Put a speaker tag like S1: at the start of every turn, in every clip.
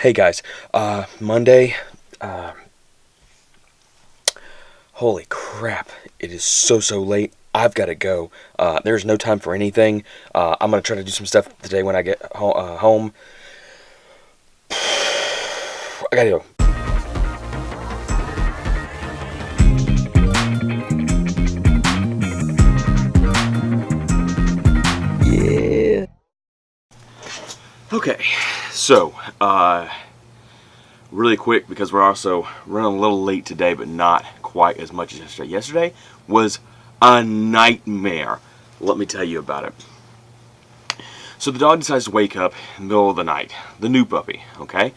S1: Hey guys, Monday, uh, holy crap, it is so late. I've got to go. There's no time for anything. I'm going to try to do some stuff today when I get home. I got to go. Yeah. Okay, so, really quick because we're also running a little late today, but not quite as much as yesterday. Yesterday was a nightmare. Let me tell you about it. So the dog decides to wake up in the middle of the night. The new puppy, okay,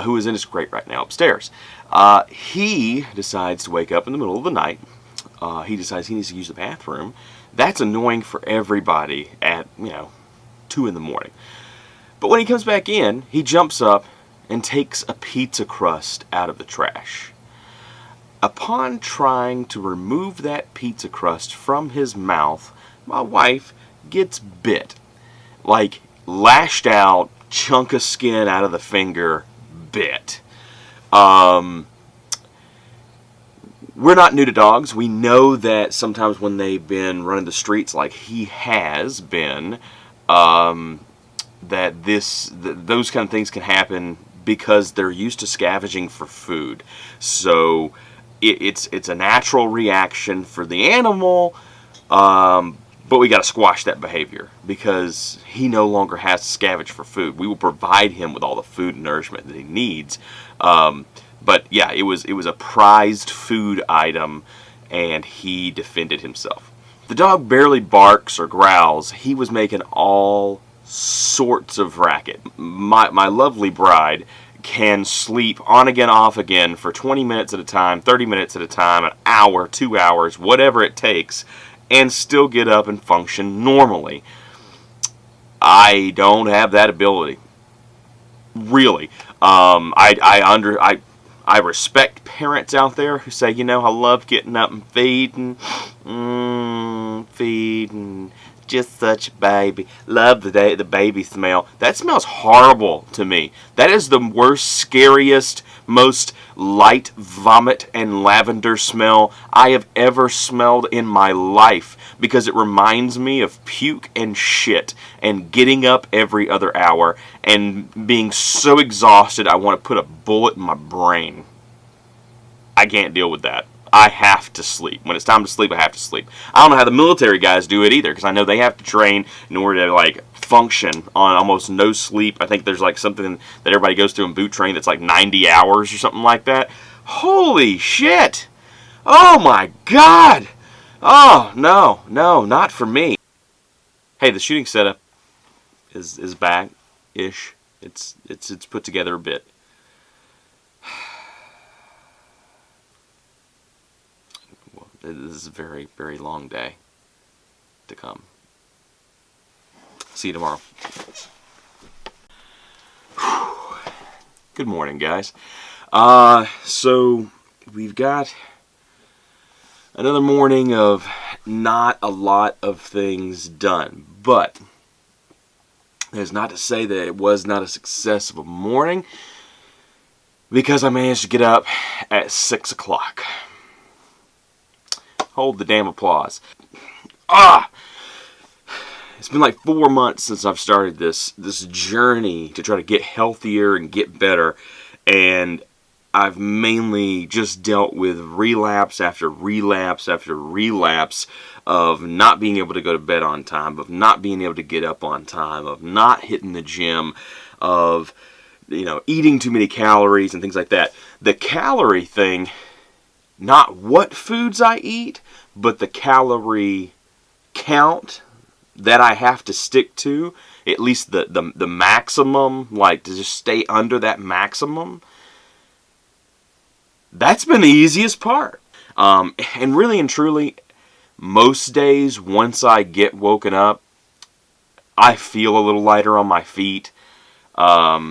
S1: who is in his crate right now upstairs. He decides to wake up in the middle of the night. He decides he needs to use the bathroom. That's annoying for everybody at, 2 in the morning. But when he comes back in, he jumps up and takes a pizza crust out of the trash. Upon trying to remove that pizza crust from his mouth, my wife gets bit. Like, lashed out, chunk of skin out of the finger, bit. We're not new to dogs. We know that sometimes when they've been running the streets like he has been, that those kind of things can happen because they're used to scavenging for food. So it's a natural reaction for the animal, but we got to squash that behavior because he no longer has to scavenge for food. We will provide him with all the food and nourishment that he needs. But yeah, it was a prized food item, and he defended himself. The dog barely barks or growls. He was making all sorts of racket. My lovely bride can sleep on again, off again for 20 minutes at a time, 30 minutes at a time, an hour, 2 hours, whatever it takes, and still get up and function normally. I don't have that ability. Really. I respect parents out there who say, I love getting up and feeding. Feeding. Just such a baby. Love the baby smell. That smells horrible to me. That is the worst, scariest, most light vomit and lavender smell I have ever smelled in my life, because it reminds me of puke and shit and getting up every other hour and being so exhausted I want to put a bullet in my brain. I can't deal with that. I have to sleep. When it's time to sleep, I have to sleep. I don't know how the military guys do it either, because I know they have to train in order to function on almost no sleep. I think there's something that everybody goes through in boot training that's 90 hours or something like that. Holy shit! Oh my god! Oh no, not for me. Hey, the shooting setup is back-ish. It's put together a bit. This is a very, very long day to come. See you tomorrow. Good morning, guys. So we've got another morning of not a lot of things done, but that's not to say that it was not a success of a morning, because I managed to get up at 6 o'clock. Hold the damn applause. It's been 4 months since I've started this journey to try to get healthier and get better, and I've mainly just dealt with relapse after relapse after relapse of not being able to go to bed on time, of not being able to get up on time, of not hitting the gym, of eating too many calories and things like that. The calorie thing, not what foods I eat, but the calorie count that I have to stick to, at least the maximum, to just stay under that maximum. That's been the easiest part. And really and truly, most days, once I get woken up, I feel a little lighter on my feet. But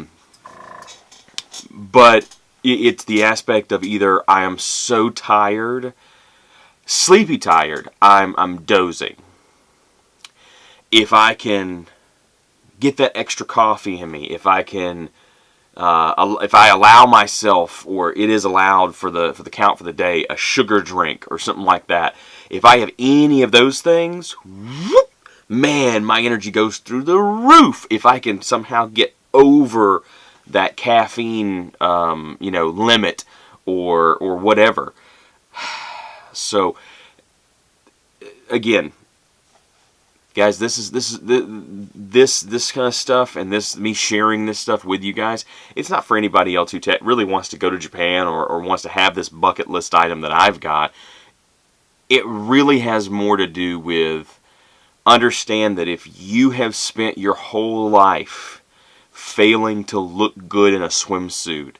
S1: it's the aspect of either I am so tired, sleepy tired, I'm dozing. If I can get that extra coffee in me, if I can if I allow myself, or it is allowed for the count for the day, a sugar drink or something like that, if I have any of those things, whoop, man, my energy goes through the roof. If I can somehow get over that caffeine, limit or whatever. So, again, guys, this kind of stuff, and me sharing this stuff with you guys, it's not for anybody else who really wants to go to Japan or wants to have this bucket list item that I've got. It really has more to do with understand that if you have spent your whole life failing to look good in a swimsuit,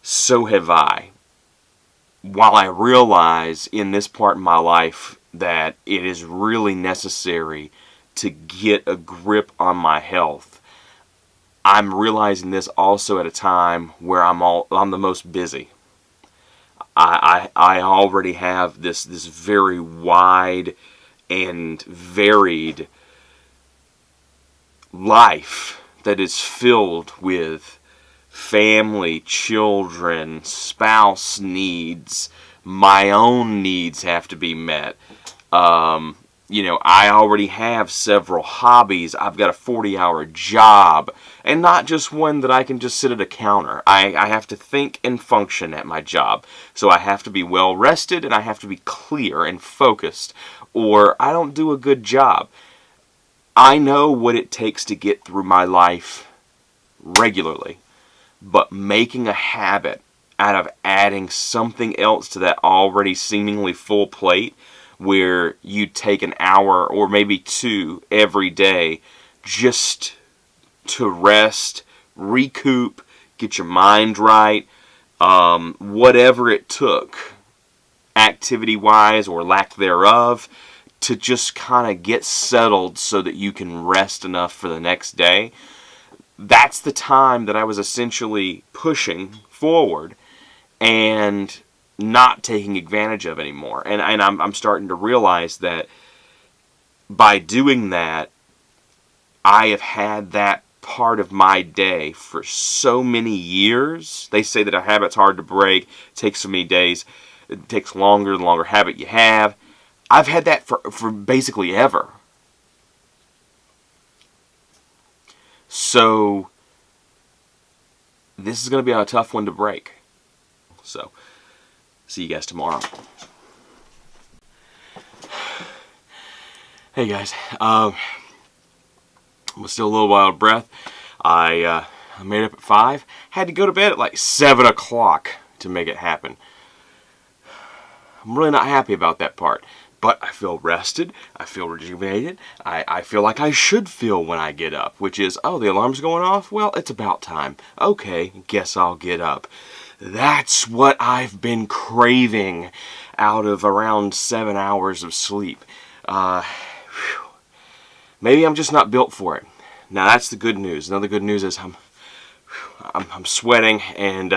S1: so have I. While I realize in this part of my life that it is really necessary to get a grip on my health, I'm realizing this also at a time where I'm the most busy. I already have this very wide and varied life that is filled with family, children, spouse needs. My own needs have to be met. I already have several hobbies. I've got a 40-hour job, and not just one that I can just sit at a counter. I have to think and function at my job. So I have to be well rested, and I have to be clear and focused, or I don't do a good job. I know what it takes to get through my life regularly, but making a habit out of adding something else to that already seemingly full plate, where you take an hour or maybe 2 every day just to rest, recoup, get your mind right, whatever it took, activity-wise or lack thereof, to just kind of get settled so that you can rest enough for the next day. That's the time that I was essentially pushing forward and not taking advantage of anymore. And I'm starting to realize that by doing that, I have had that part of my day for so many years. They say that a habit's hard to break. It takes so many days. It takes longer the longer habit you have. I've had that for basically ever. So this is going to be a tough one to break. So see you guys tomorrow. Hey guys, I'm still a little while out of breath. I made up at 5. Had to go to bed at like 7 o'clock to make it happen. I'm really not happy about that part. But I feel rested, I feel rejuvenated, I feel like I should feel when I get up, which is, oh, the alarm's going off? Well, it's about time. Okay, guess I'll get up. That's what I've been craving out of around 7 hours of sleep. Maybe I'm just not built for it. Now that's the good news. Another good news is I'm sweating, and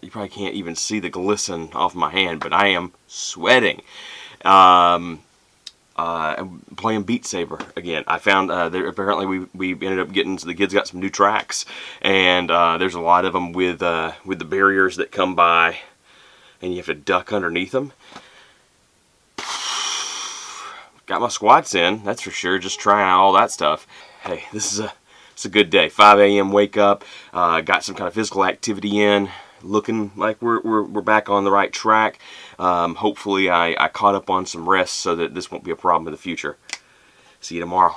S1: you probably can't even see the glisten off my hand, but I am sweating. I'm playing Beat Saber again. I found apparently we ended up getting, so the kids got some new tracks, and there's a lot of them with the barriers that come by, and you have to duck underneath them. Got my squats in, that's for sure. Just trying all that stuff. Hey, it's a good day. 5 a.m. wake up. Got some kind of physical activity in. Looking like we're back on the right track. Hopefully I caught up on some rest so that this won't be a problem in the future. See you tomorrow.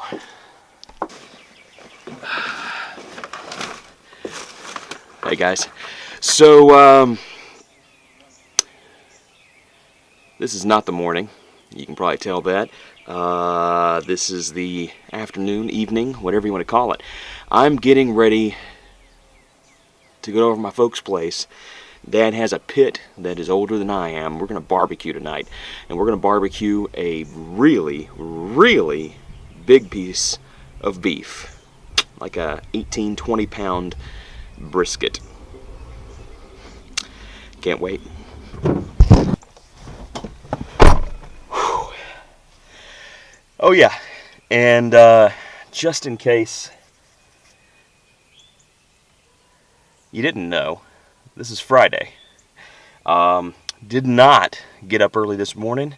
S1: Hey guys. So this is not the morning. You can probably tell that. This is the afternoon, evening, whatever you want to call it. I'm getting ready to go over to my folks' place. Dad has a pit that is older than I am. We're going to barbecue tonight. And we're going to barbecue a really, really big piece of beef. Like a 18, 20 pound brisket. Can't wait. Whew. Oh yeah, and just in case you didn't know, this is Friday. Did not get up early this morning.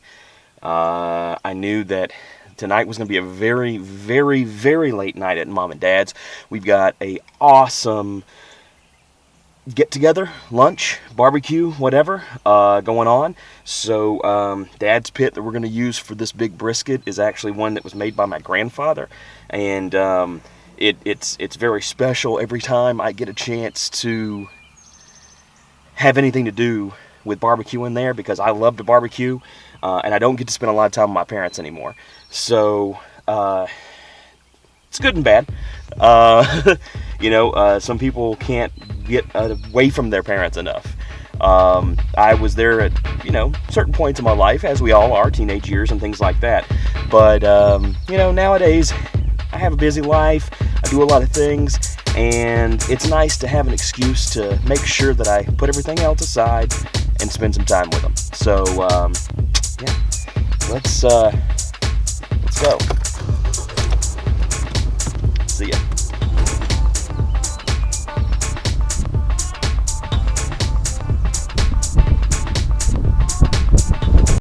S1: I knew that tonight was going to be a very, very, very late night at Mom and Dad's. We've got a awesome get-together, lunch, barbecue, whatever, going on. So Dad's pit that we're going to use for this big brisket is actually one that was made by my grandfather. And it's very special every time I get a chance to have anything to do with barbecue in there, because I love to barbecue, and I don't get to spend a lot of time with my parents anymore. So it's good and bad. Some people can't get away from their parents enough. I was there at certain points in my life, as we all are, teenage years and things like that. But nowadays I have a busy life. I do a lot of things, and it's nice to have an excuse to make sure that I put everything else aside and spend some time with them. So let's go. See ya.